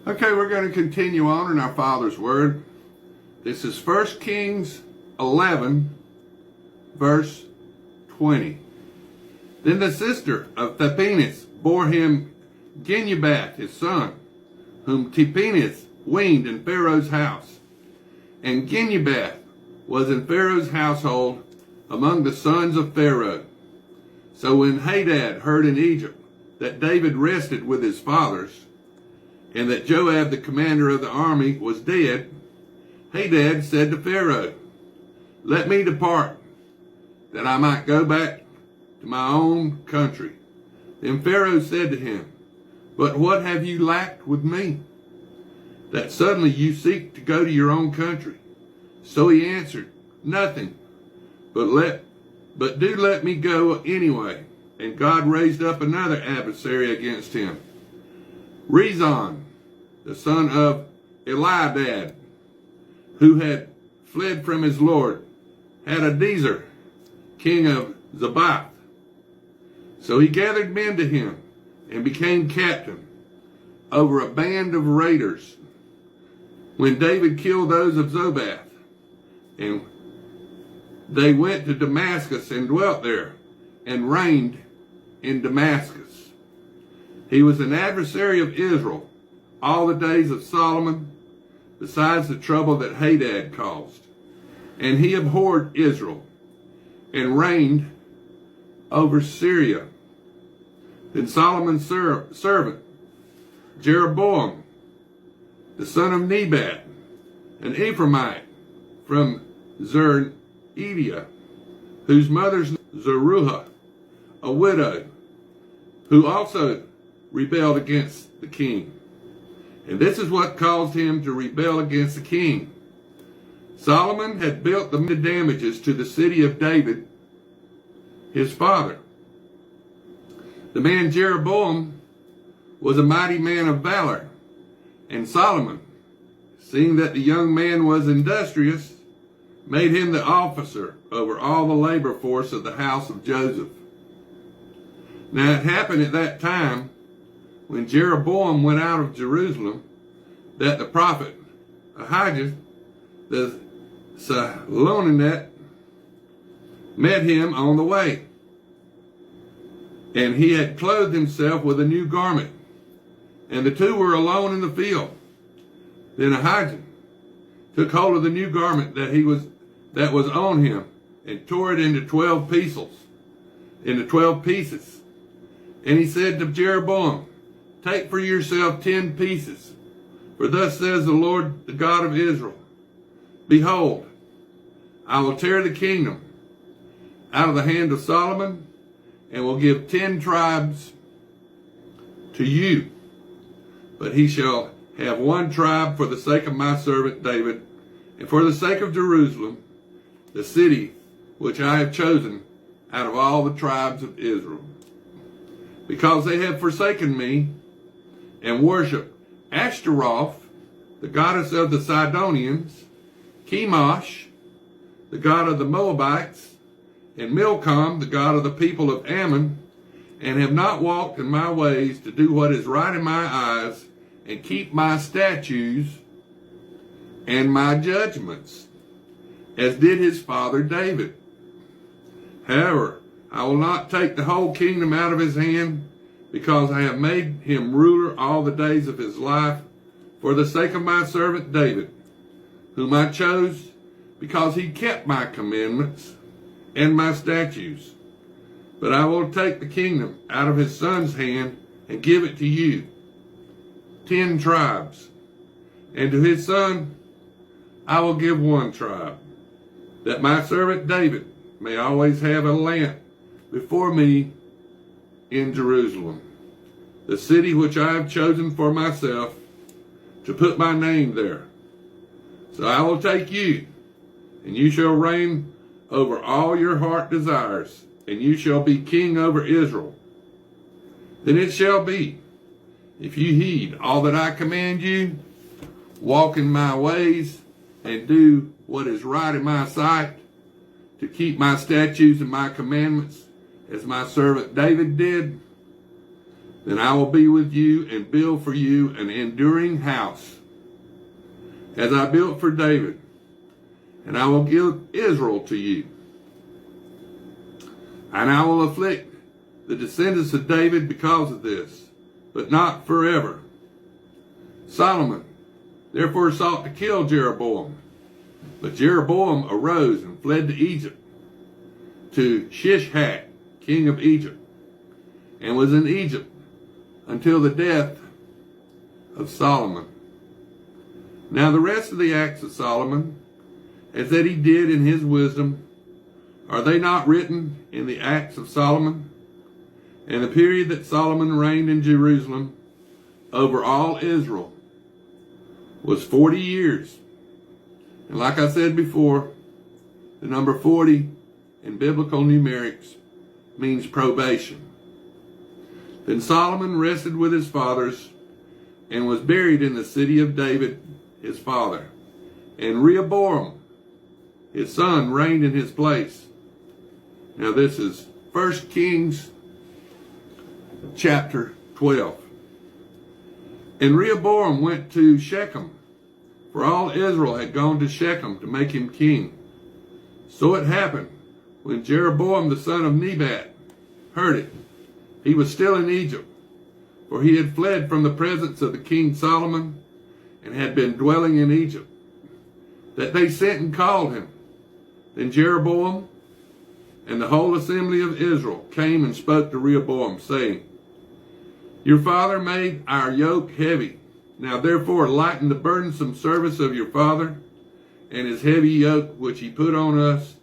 Okay, we're going to continue on in our Father's Word. This is 1 Kings 11, verse 20. Then the sister of Tahpenes bore him Genubath, his son, whom Tahpenes weaned in Pharaoh's house. And Genubath was in Pharaoh's household among the sons of Pharaoh. So when Hadad heard in Egypt that David rested with his fathers, and that Joab, the commander of the army, was dead, Hadad said to Pharaoh, "Let me depart, that I might go back to my own country." Then Pharaoh said to him, "But what have you lacked with me, that suddenly you seek to go to your own country?" So he answered, "Nothing, but do let me go anyway." And God raised up another adversary against him, Rezon, the son of Eliadad, who had fled from his lord, Hadadezer, king of Zabath. So he gathered men to him and became captain over a band of raiders when David killed those of Zobath. And they went to Damascus and dwelt there and reigned in Damascus. He was an adversary of Israel all the days of Solomon, besides the trouble that Hadad caused. And he abhorred Israel and reigned over Syria. Then Solomon's servant, Jeroboam, the son of Nebat, an Ephraimite from Zeredah, whose mother's Zeruiah, a widow, who also rebelled against the king. And this is what caused him to rebel against the king. Solomon had built the damages to the city of David, his father. The man Jeroboam was a mighty man of valor, and Solomon, seeing that the young man was industrious, made him the officer over all the labor force of the house of Joseph. Now it happened at that time, when Jeroboam went out of Jerusalem, that the prophet Ahijah the Shilonite met him on the way. And he had clothed himself with a new garment, and the two were alone in the field. Then Ahijah took hold of the new garment that was on him, and tore it into 12 pieces. And he said to Jeroboam, "Take for yourself 10 pieces. For thus says the Lord, the God of Israel, Behold, I will tear the kingdom out of the hand of Solomon, and will give 10 tribes to you. But he shall have 1 tribe for the sake of my servant David, and for the sake of Jerusalem, the city which I have chosen out of all the tribes of Israel. Because they have forsaken me, and worship Ashtaroth, the goddess of the Sidonians, Chemosh, the god of the Moabites, and Milcom, the god of the people of Ammon, and have not walked in my ways to do what is right in my eyes, and keep my statutes and my judgments, as did his father David. However, I will not take the whole kingdom out of his hand, because I have made him ruler all the days of his life, for the sake of my servant David, whom I chose, because he kept my commandments and my statutes. But I will take the kingdom out of his son's hand and give it to you, 10 tribes. And to his son I will give 1 tribe, that my servant David may always have a lamp before me in Jerusalem, the city which I have chosen for myself, to put my name there. So I will take you, and you shall reign over all your heart desires, and you shall be king over Israel. Then it shall be, if you heed all that I command you, walk in my ways, and do what is right in my sight, to keep my statutes and my commandments, as my servant David did, Then I will be with you and build for you an enduring house, as I built for David, and I will give Israel to you. And I will afflict the descendants of David because of this, but not forever. Solomon therefore sought to kill Jeroboam, but Jeroboam arose and fled to Egypt, to Shishak, king of Egypt, and was in Egypt until the death of Solomon. Now the rest of the acts of Solomon, as that he did in his wisdom, are they not written in the acts of Solomon? And the period that Solomon reigned in Jerusalem over all Israel was 40 years. And like I said before, the number 40 in biblical numerics means probation. Then Solomon rested with his fathers and was buried in the city of David, his father. And Rehoboam, his son, reigned in his place. Now this is 1 Kings chapter 12. And Rehoboam went to Shechem, for all Israel had gone to Shechem to make him king. So it happened, when Jeroboam the son of Nebat heard it, he was still in Egypt, for he had fled from the presence of the king Solomon, and had been dwelling in Egypt, that they sent and called him. Then Jeroboam and the whole assembly of Israel came and spoke to Rehoboam, saying, Your father made our yoke heavy. Now therefore lighten the burdensome service of your father, and his heavy yoke which he put on us,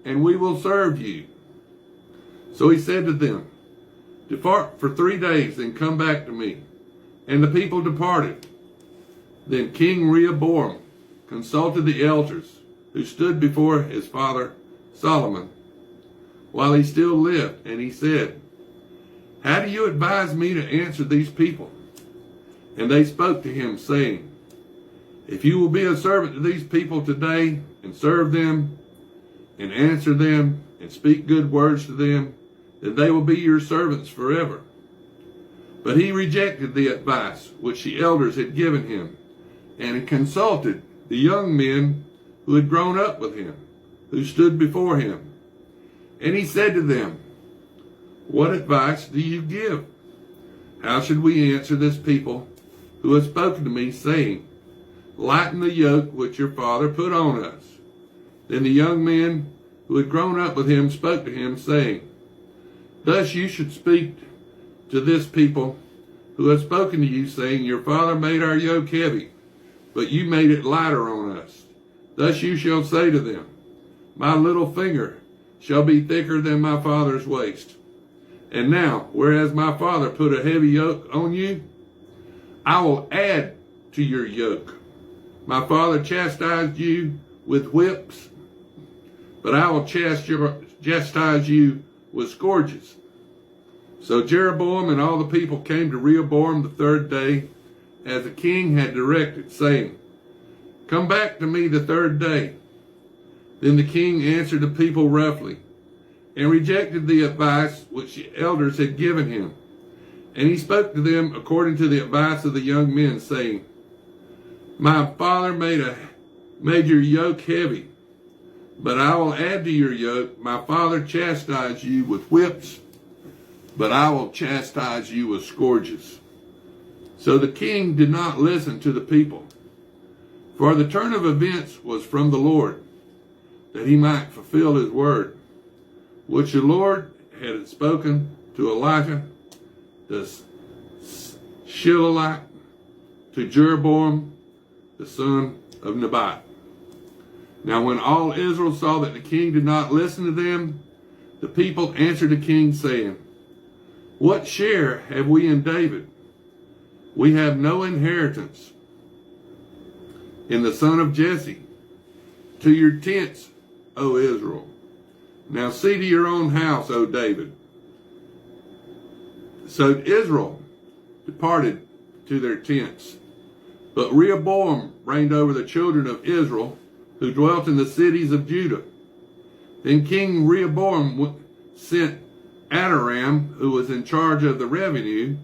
and we will serve you. So he said to them, Depart for 3 days, and come back to me. And the people departed. Then King Rehoboam consulted the elders who stood before his father Solomon while he still lived, and he said, How do you advise me to answer these people? And they spoke to him, saying, If you will be a servant to these people today, and serve them, and answer them, and speak good words to them, then they will be your servants forever. But he rejected the advice which the elders had given him, and consulted the young men who had grown up with him, who stood before him. And he said to them, What advice do you give? How should we answer this people who have spoken to me, saying, Lighten the yoke which your father put on us? Then the young men who had grown up with him spoke to him, saying, Thus you should speak to this people who have spoken to you, saying, Your father made our yoke heavy, but you made it lighter on us. Thus you shall say to them, My little finger shall be thicker than my father's waist. And now, whereas my father put a heavy yoke on you, I will add to your yoke. My father chastised you with whips, but I will chastise you with scourges. So Jeroboam and all the people came to Rehoboam the 3rd day, as the king had directed, saying, Come back to me the 3rd day. Then the king answered the people roughly, and rejected the advice which the elders had given him. And he spoke to them according to the advice of the young men, saying, My father made your yoke heavy, but I will add to your yoke. My father chastised you with whips, but I will chastise you with scourges. So the king did not listen to the people, for the turn of events was from the Lord, that he might fulfill his word, which the Lord had spoken to Elijah the Shilonite, to Jeroboam the son of Nebat. Now when all Israel saw that the king did not listen to them, the people answered the king, saying, What share have we in David? We have no inheritance in the son of Jesse. To your tents, O Israel. Now see to your own house, O David. So Israel departed to their tents. But Rehoboam reigned over the children of Israel, who dwelt in the cities of Judah. Then King Rehoboam sent Adoram, who was in charge of the revenue,